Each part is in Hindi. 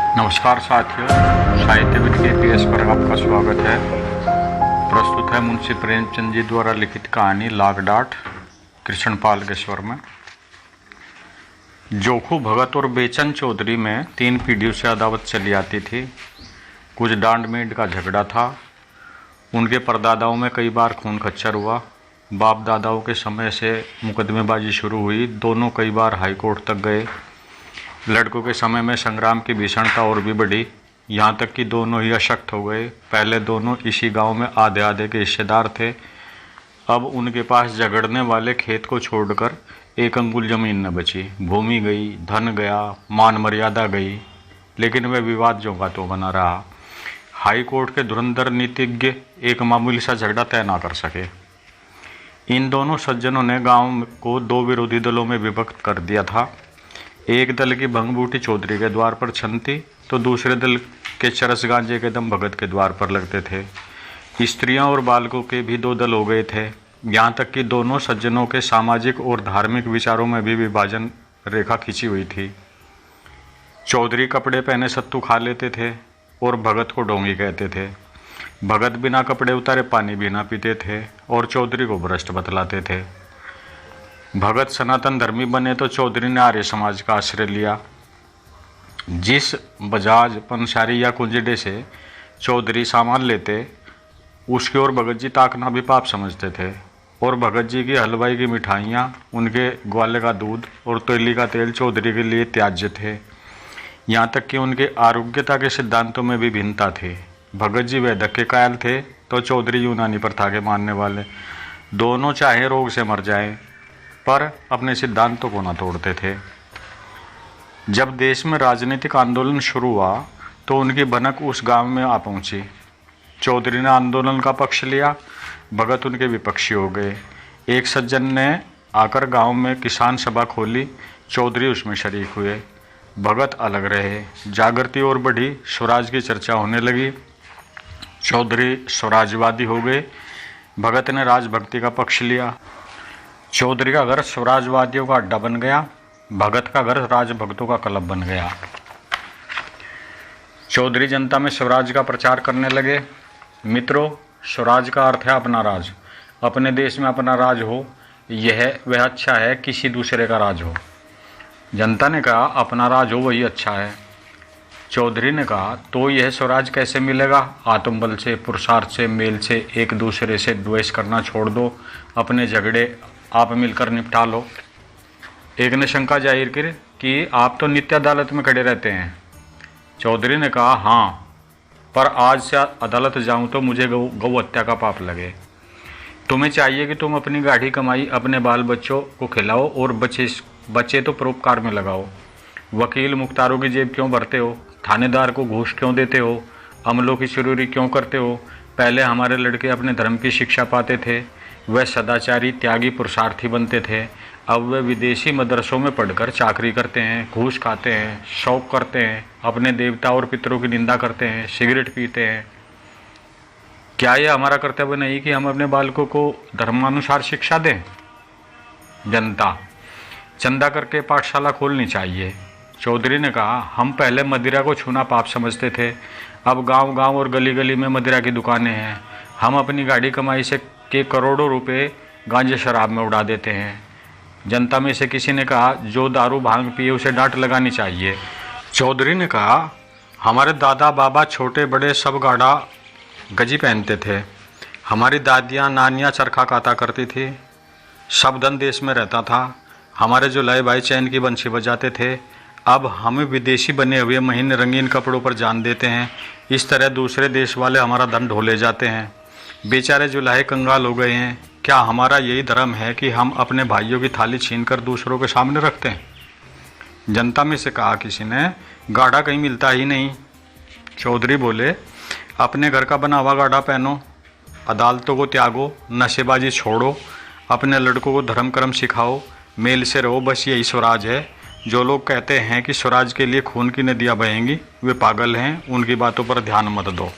नमस्कार साथियों, साहित्यविद के पेज पर आपका स्वागत है। प्रस्तुत है मुंशी प्रेमचंद जी द्वारा लिखित कहानी लाग-डाँट कृष्णपाल के स्वर में। जोखू भगत और बेचन चौधरी में 3 पीढ़ियों से अदावत चली आती थी। कुछ डांड मेंढ का झगड़ा था। उनके परदादाओं में कई बार खून खच्चर हुआ। बाप दादाओं के समय से मुकदमेबाजी शुरू हुई। दोनों कई बार हाईकोर्ट तक गए। लड़कों के समय में संग्राम की भीषणता और भी बढ़ी, यहाँ तक कि दोनों ही अशक्त हो गए। पहले दोनों इसी गांव में आधे आधे के हिस्सेदार थे। अब उनके पास झगड़ने वाले खेत को छोड़कर एक अंगुल जमीन न बची। भूमि गई, धन गया, मान मर्यादा गई, लेकिन वह विवाद जो का तो बना रहा। हाई कोर्ट के धुरंधर नीतिज्ञ एक मामूली सा झगड़ा तय न कर सके। इन दोनों सज्जनों ने गांव को 2 विरोधी दलों में विभक्त कर दिया था। एक दल की भंगबूटी चौधरी के द्वार पर छनती तो दूसरे दल के चरस गांजे के दम भगत के द्वार पर लगते थे। स्त्रियां और बालकों के भी 2 दल हो गए थे। यहाँ तक कि दोनों सज्जनों के सामाजिक और धार्मिक विचारों में भी विभाजन रेखा खींची हुई थी। चौधरी कपड़े पहने सत्तू खा लेते थे और भगत को ढोंगी कहते थे। भगत बिना कपड़े उतारे पानी भी ना पीते थे और चौधरी को भ्रष्ट बतलाते थे। भगत सनातन धर्मी बने तो चौधरी ने आर्य समाज का आश्रय लिया। जिस बजाज, पंसारी या कुंजड़े से चौधरी सामान लेते, उसकी ओर भगत जी ताकना भी पाप समझते थे। और भगत जी की हलवाई की मिठाइयाँ, उनके ग्वाले का दूध और तैली का तेल चौधरी के लिए त्याज्य थे। यहाँ तक कि उनके आरोग्यता के सिद्धांतों में भी भिन्नता थी। भगत जी वैद्य के कायल थे तो चौधरी यूनानी प्रथा के मानने वाले। दोनों चाहे रोग से मर जाएं, पर अपने सिद्धांतों को न तोड़ते थे। जब देश में राजनीतिक आंदोलन शुरू हुआ तो उनकी भनक उस गांव में आ पहुंची। चौधरी ने आंदोलन का पक्ष लिया, भगत उनके विपक्षी हो गए। एक सज्जन ने आकर गांव में किसान सभा खोली, चौधरी उसमें शरीक हुए। भगत अलग रहे। जागृति और बढ़ी, स्वराज की चर्चा होने लगी। चौधरी स्वराजवादी हो गए। भगत ने राजभक्ति का पक्ष लिया। चौधरी का घर स्वराजवादियों का अड्डा बन गया, भगत का घर राजभक्तों का क्लब बन गया। चौधरी जनता में स्वराज का प्रचार करने लगे। मित्रों, स्वराज का अर्थ है अपना राज। अपने देश में अपना राज हो, यह वह अच्छा है, किसी दूसरे का राज हो। जनता ने कहा अपना राज हो वही अच्छा है। चौधरी ने कहा तो यह स्वराज कैसे मिलेगा? आत्मबल से, पुरुषार्थ से, मेल से। एक दूसरे से द्वेष करना छोड़ दो, अपने झगड़े आप मिलकर निपटा लो। एक ने शंका जाहिर की कि आप तो नित्य अदालत में खड़े रहते हैं। चौधरी ने कहा हाँ, पर आज से अदालत जाऊं तो मुझे गौ हत्या का पाप लगे। तुम्हें चाहिए कि तुम अपनी गाढ़ी कमाई अपने बाल बच्चों को खिलाओ और बच्चे तो परोपकार में लगाओ। वकील मुख्तारों की जेब क्यों भरते हो? थानेदार को घूस क्यों देते हो? अमलों की चोरी क्यों करते हो? पहले हमारे लड़के अपने धर्म की शिक्षा पाते थे, वह सदाचारी, त्यागी, पुरुषार्थी बनते थे। अब वे विदेशी मदरसों में पढ़कर चाकरी करते हैं, घूस खाते हैं, शौक करते हैं, अपने देवता और पितरों की निंदा करते हैं, सिगरेट पीते हैं। क्या यह हमारा कर्तव्य नहीं कि हम अपने बालकों को धर्मानुसार शिक्षा दें? जनता, चंदा करके पाठशाला खोलनी चाहिए। चौधरी ने कहा हम पहले मदिरा को छूना पाप समझते थे, अब गांव गांव और गली गली में मदिरा की दुकानें हैं। हम अपनी गाड़ी कमाई से के करोड़ों रुपए गांजे शराब में उड़ा देते हैं। जनता में से किसी ने कहा जो दारू भांग पिए उसे डांट लगानी चाहिए। चौधरी ने कहा हमारे दादा बाबा छोटे बड़े सब गाढ़ा गजी पहनते थे। हमारी दादियाँ नानियाँ चरखा काता करती थी। सब धन देश में रहता था। हमारे जुलाई भाई चैन की बंशी बजाते थे। अब हमें विदेशी बने हुए महीने रंगीन कपड़ों पर जान देते हैं। इस तरह दूसरे देश वाले हमारा धन ढो ले जाते हैं। बेचारे जुलाहे कंगाल हो गए हैं। क्या हमारा यही धर्म है कि हम अपने भाइयों की थाली छीनकर दूसरों के सामने रखते हैं? जनता में से कहा किसी ने गाढ़ा कहीं मिलता ही नहीं। चौधरी बोले अपने घर का बना हुआ गाढ़ा पहनो, अदालतों को त्यागो, नशेबाजी छोड़ो, अपने लड़कों को धर्म कर्म सिखाओ, मेल से रहो, बस यही स्वराज है। जो लोग कहते हैं कि स्वराज के लिए खून की नदियाँ बहेंगी, वे पागल हैं, उनकी बातों पर ध्यान मत दो।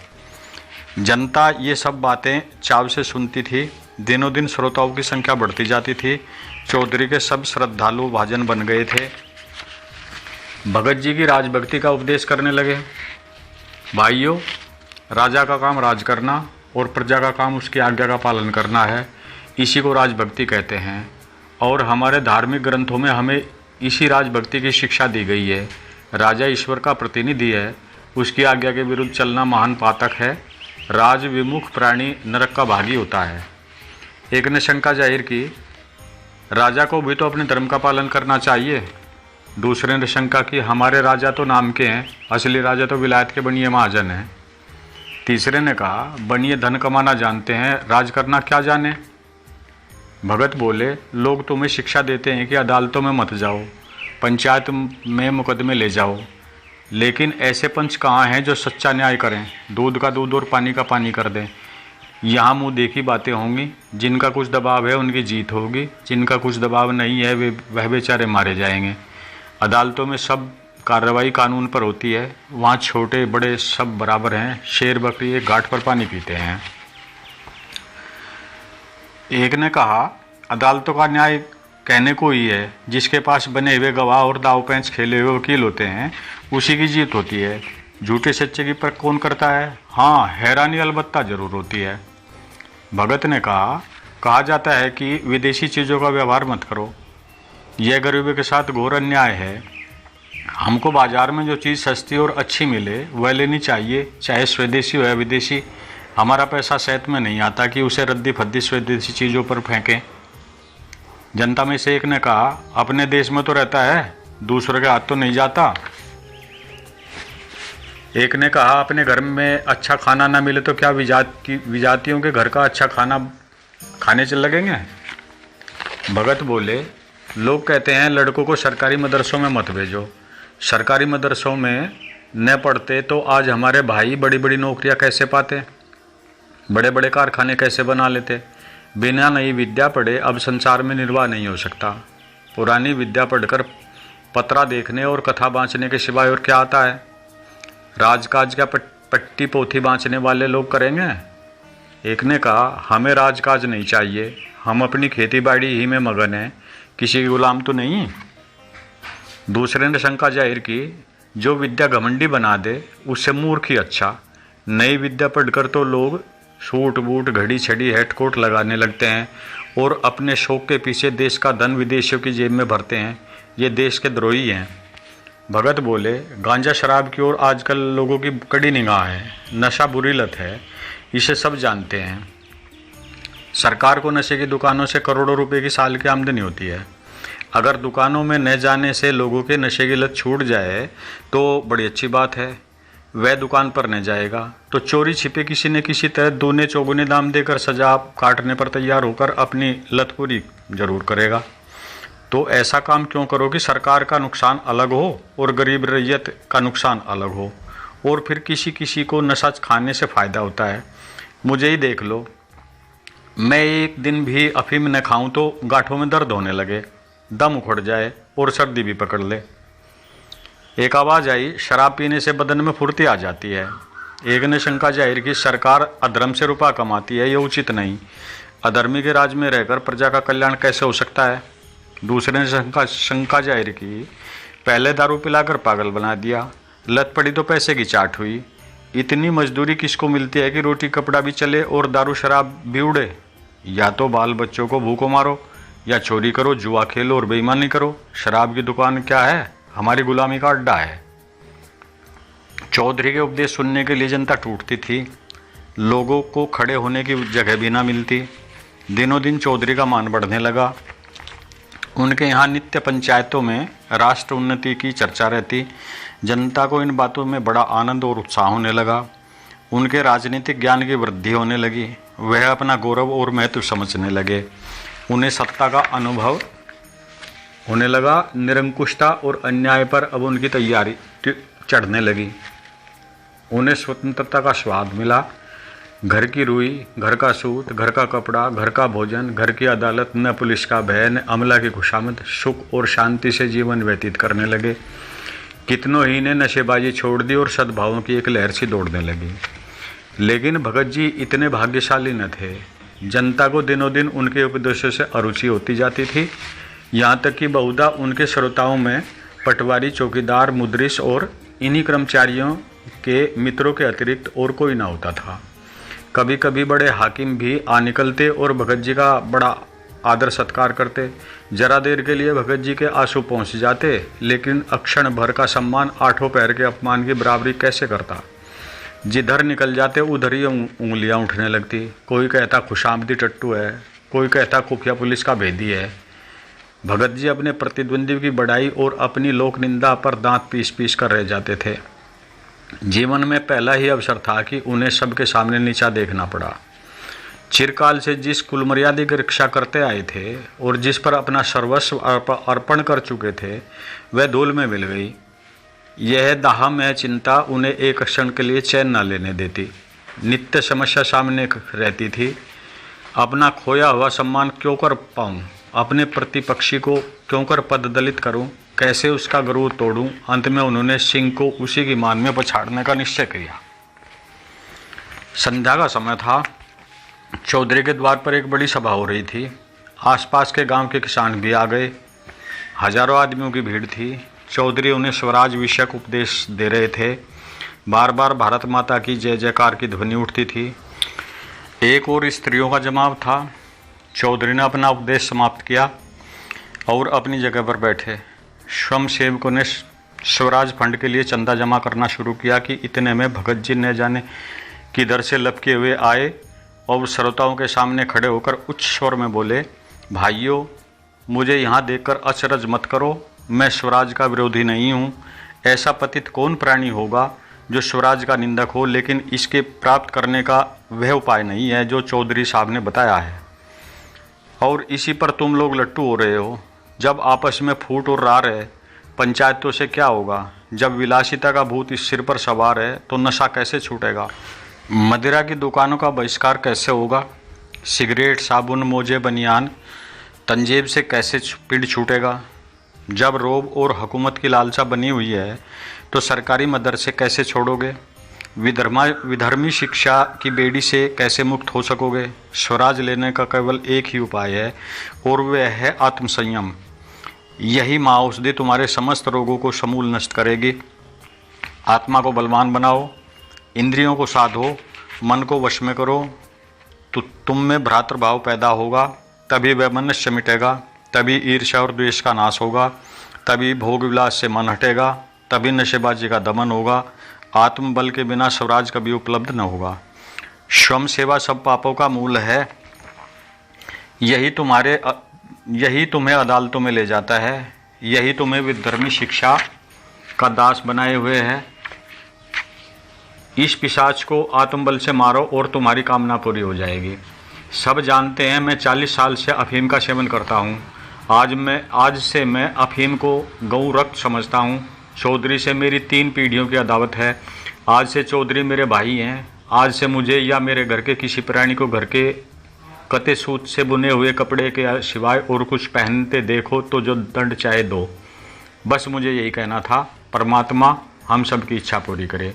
जनता ये सब बातें चाव से सुनती थी। दिनों दिन श्रोताओं की संख्या बढ़ती जाती थी। चौधरी के सब श्रद्धालु भाजन बन गए थे। भगत जी की राजभक्ति का उपदेश करने लगे। भाइयों, राजा का काम राज करना और प्रजा का काम उसकी आज्ञा का पालन करना है, इसी को राजभक्ति कहते हैं। और हमारे धार्मिक ग्रंथों में हमें इसी राजभक्ति की शिक्षा दी गई है। राजा ईश्वर का प्रतिनिधि है, उसकी आज्ञा के विरुद्ध चलना महान पातक है। राज विमुख प्राणी नरक का भागी होता है। एक ने शंका जाहिर की, राजा को भी तो अपने धर्म का पालन करना चाहिए। दूसरे ने शंका की, हमारे राजा तो नाम के हैं, असली राजा तो विलायत के बनिए महाजन हैं। तीसरे ने कहा, बनिए धन कमाना जानते हैं, राज करना क्या जाने। भगत बोले, लोग तुम्हें शिक्षा देते हैं कि अदालतों में मत जाओ, पंचायत में मुकदमे ले जाओ, लेकिन ऐसे पंच कहाँ हैं जो सच्चा न्याय करें, दूध का दूध और पानी का पानी कर दें। यहाँ मुँह देखी बातें होंगी, जिनका कुछ दबाव है उनकी जीत होगी, जिनका कुछ दबाव नहीं है वह बेचारे मारे जाएंगे। अदालतों में सब कार्रवाई कानून पर होती है, वहाँ छोटे बड़े सब बराबर हैं, शेर बकरी एक घाट पर पानी पीते हैं। एक ने कहा, अदालतों का न्याय कहने को ही है, जिसके पास बने हुए गवाह और दाव पेंच खेले हुए वकील होते हैं उसी की जीत होती है। झूठे सच्चे की परख कौन करता है? हाँ, हैरानी अलबत्ता जरूर होती है। भगत ने कहा जाता है कि विदेशी चीज़ों का व्यवहार मत करो, यह गरीबों के साथ घोर अन्याय है। हमको बाजार में जो चीज़ सस्ती और अच्छी मिले वह लेनी चाहिए, चाहे स्वदेशी हो या विदेशी। हमारा पैसा सेहत में नहीं आता कि उसे रद्दी फद्दी स्वदेशी चीज़ों पर फेंकें। जनता में से एक ने कहा, अपने देश में तो रहता है, दूसरों के हाथ तो नहीं जाता। एक ने कहा, अपने घर में अच्छा खाना ना मिले तो क्या विजातियों के घर का अच्छा खाना खाने चल लगेंगे? भगत बोले, लोग कहते हैं लड़कों को सरकारी मदरसों में मत भेजो। सरकारी मदरसों में न पढ़ते तो आज हमारे भाई बड़ी बड़ी नौकरियां कैसे पाते, बड़े बड़े कारखाने कैसे बना लेते। बिना नई विद्या पढ़े अब संसार में निर्वाह नहीं हो सकता। पुरानी विद्या पढ़कर पत्रा देखने और कथा बाँचने के सिवाय और क्या आता है? राजकाज का पट्टी पोथी बाँचने वाले लोग करेंगे। एक ने कहा, हमें राजकाज नहीं चाहिए, हम अपनी खेती बाड़ी ही में मगन हैं, किसी के गुलाम तो नहीं। दूसरे ने शंका जाहिर की, जो विद्या घमंडी बना दे उससे मूर्ख ही अच्छा। नई विद्या पढ़कर तो लोग सूट बूट घड़ी छड़ी हेडकोट लगाने लगते हैं और अपने शौक के पीछे देश का धन विदेशियों की जेब में भरते हैं। ये देश के द्रोही हैं। भगत बोले, गांजा शराब की ओर आजकल लोगों की कड़ी निगाह है, नशा बुरी लत है, इसे सब जानते हैं। सरकार को नशे की दुकानों से करोड़ों रुपए की साल की आमदनी होती है। अगर दुकानों में न जाने से लोगों के नशे की लत छूट जाए तो बड़ी अच्छी बात है। वह दुकान पर न जाएगा तो चोरी छिपे किसी न किसी तरह दूने चौगुने दाम देकर सजा काटने पर तैयार होकर अपनी लत पूरी जरूर करेगा। तो ऐसा काम क्यों करो कि सरकार का नुकसान अलग हो और गरीब रैयत का नुकसान अलग हो, और फिर किसी किसी को नशा खाने से फ़ायदा होता है। मुझे ही देख लो, मैं एक दिन भी अफीम न खाऊं तो गांठों में दर्द होने लगे, दम उखड़ जाए और सर्दी भी पकड़ ले। एक आवाज़ आई, शराब पीने से बदन में फुर्ती आ जाती है। एक ने शंका जाहिर की, सरकार अधर्म से रुपया कमाती है, ये उचित नहीं। अधर्मी के राज में रहकर प्रजा का कल्याण कैसे हो सकता है? दूसरे ने शंका जाहिर की, पहले दारू पिलाकर पागल बना दिया, लत पड़ी तो पैसे की चाट हुई। इतनी मजदूरी किसको मिलती है कि रोटी कपड़ा भी चले और दारू शराब भी उड़े? या तो बाल बच्चों को भूखों मारो, या चोरी करो, जुआ खेलो और बेईमानी करो। शराब की दुकान क्या है? हमारी गुलामी का अड्डा है। चौधरी के उपदेश सुनने के लिए जनता टूटती थी, लोगों को खड़े होने की जगह भी ना मिलती। दिनों दिन चौधरी का मान बढ़ने लगा। उनके यहाँ नित्य पंचायतों में राष्ट्र उन्नति की चर्चा रहती। जनता को इन बातों में बड़ा आनंद और उत्साह होने लगा। उनके राजनीतिक ज्ञान की वृद्धि होने लगी। वह अपना गौरव और महत्व समझने लगे। उन्हें सत्ता का अनुभव होने लगा। निरंकुशता और अन्याय पर अब उनकी तैयारी चढ़ने लगी। उन्हें स्वतंत्रता का स्वाद मिला। घर की रुई, घर का सूत, घर का कपड़ा, घर का भोजन, घर की अदालत, न पुलिस का भय, न अमला की खुशामद, सुख और शांति से जीवन व्यतीत करने लगे। कितनों ही ने नशेबाजी छोड़ दी और सद्भावों की एक लहर सी दौड़ने लगी। लेकिन भगत जी इतने भाग्यशाली न थे। जनता को दिनों दिन उनके उपदेशों से अरुचि होती जाती थी। यहाँ तक कि बहुधा उनके श्रोताओं में पटवारी, चौकीदार, मुद्रिस और इन्हीं कर्मचारियों के मित्रों के अतिरिक्त और कोई ना होता था। कभी कभी बड़े हाकिम भी आ निकलते और भगत जी का बड़ा आदर सत्कार करते। जरा देर के लिए भगत जी के आंसू पहुँच जाते, लेकिन अक्षण भर का सम्मान आठों पैर के अपमान की बराबरी कैसे करता। जिधर निकल जाते उधर ही उंगलियां उठने लगती। कोई कहता खुशामदी टट्टू है, कोई कहता खुफिया पुलिस का भेदी है। भगत जी अपने प्रतिद्वंदी की बड़ाई और अपनी लोक निंदा पर दांत पीस पीस कर रह जाते थे। जीवन में पहला ही अवसर था कि उन्हें सबके सामने नीचा देखना पड़ा। चिरकाल से जिस कुल मर्यादा की रक्षा करते आए थे और जिस पर अपना सर्वस्व अर्पण कर चुके थे, वह धूल में मिल गई। यह दाह में चिंता उन्हें एक क्षण के लिए चैन न लेने देती। नित्य समस्या सामने रहती थी। अपना खोया हुआ सम्मान क्यों कर पाऊँ, अपने प्रतिपक्षी को क्यों कर पददलित करूं, कैसे उसका गरूर तोड़ूं। अंत में उन्होंने सिंह को उसी की मान में पछाड़ने का निश्चय किया। संध्या का समय था। चौधरी के द्वार पर एक बड़ी सभा हो रही थी। आसपास के गांव के किसान भी आ गए। हजारों आदमियों की भीड़ थी। चौधरी उन्हें स्वराज विषयक उपदेश दे रहे थे। बार बार भारत माता की जय जयकार की ध्वनि उठती थी। एक और स्त्रियों का जमाव था। चौधरी ने अपना उपदेश समाप्त किया और अपनी जगह पर बैठे। स्वयं सेवकों ने स्वराज फंड के लिए चंदा जमा करना शुरू किया कि इतने में भगत जी न जाने किधर से लपके हुए आए और श्रोताओं के सामने खड़े होकर उच्च स्वर में बोले, भाइयों, मुझे यहाँ देखकर अचरज मत करो। मैं स्वराज का विरोधी नहीं हूँ। ऐसा पतित कौन प्राणी होगा जो स्वराज का निंदक हो, लेकिन इसके प्राप्त करने का वह उपाय नहीं है जो चौधरी साहब ने बताया है। और इसी पर तुम लोग लट्टू हो रहे हो। जब आपस में फूट और रार है, पंचायतों से क्या होगा। जब विलासिता का भूत इस सिर पर सवार है तो नशा कैसे छूटेगा। मदिरा की दुकानों का बहिष्कार कैसे होगा। सिगरेट, साबुन, मोजे, बनियान, तंजेब से कैसे पीड़ छूटेगा। जब रोब और हुकूमत की लालसा बनी हुई है तो सरकारी मदरसे कैसे छोड़ोगे। विधर्मी शिक्षा की बेड़ी से कैसे मुक्त हो सकोगे। स्वराज लेने का केवल एक ही उपाय है और वह है आत्मसंयम। यही महाऔषधि तुम्हारे समस्त रोगों को समूल नष्ट करेगी। आत्मा को बलवान बनाओ, इंद्रियों को साधो, मन को वश में करो, तो तुम में भ्रातृभाव पैदा होगा। तभी वह मनुष्य मिटेगा, तभी ईर्ष्या और द्वेष का नाश होगा, तभी भोग विलास से मन हटेगा, तभी नशेबाजी का दमन होगा। आत्मबल के बिना स्वराज कभी उपलब्ध न होगा। श्रम सेवा सब पापों का मूल है। यही तुम्हें अदालतों में ले जाता है। यही तुम्हें विधर्मी शिक्षा का दास बनाए हुए है। इस पिशाच को आत्मबल से मारो और तुम्हारी कामना पूरी हो जाएगी। सब जानते हैं मैं 40 साल से अफीम का सेवन करता हूँ। आज से मैं अफीम को गौ रक्त समझता हूँ। चौधरी से मेरी 3 पीढ़ियों की अदावत है। आज से चौधरी मेरे भाई हैं। आज से मुझे या मेरे घर के किसी प्राणी को घर के कते सूत से बुने हुए कपड़े के सिवाय और कुछ पहनते देखो तो जो दंड चाहे दो। बस मुझे यही कहना था। परमात्मा हम सब की इच्छा पूरी करे।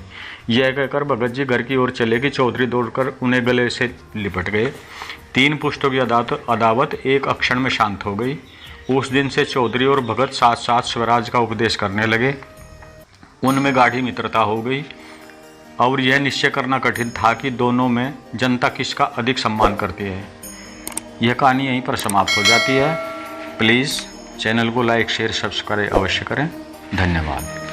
यह कहकर भगत जी घर की ओर चले कि चौधरी दौड़कर उन्हें गले से लिपट गए। 3 पुश्तों की अदावत एक क्षण में शांत हो गई। उस दिन से चौधरी और भगत साथ साथ स्वराज का उपदेश करने लगे। उनमें गाढ़ी मित्रता हो गई और यह निश्चय करना कठिन था कि दोनों में जनता किसका अधिक सम्मान करती है। यह कहानी यहीं पर समाप्त हो जाती है। प्लीज़ चैनल को लाइक, शेयर, सब्सक्राइब अवश्य करें। धन्यवाद।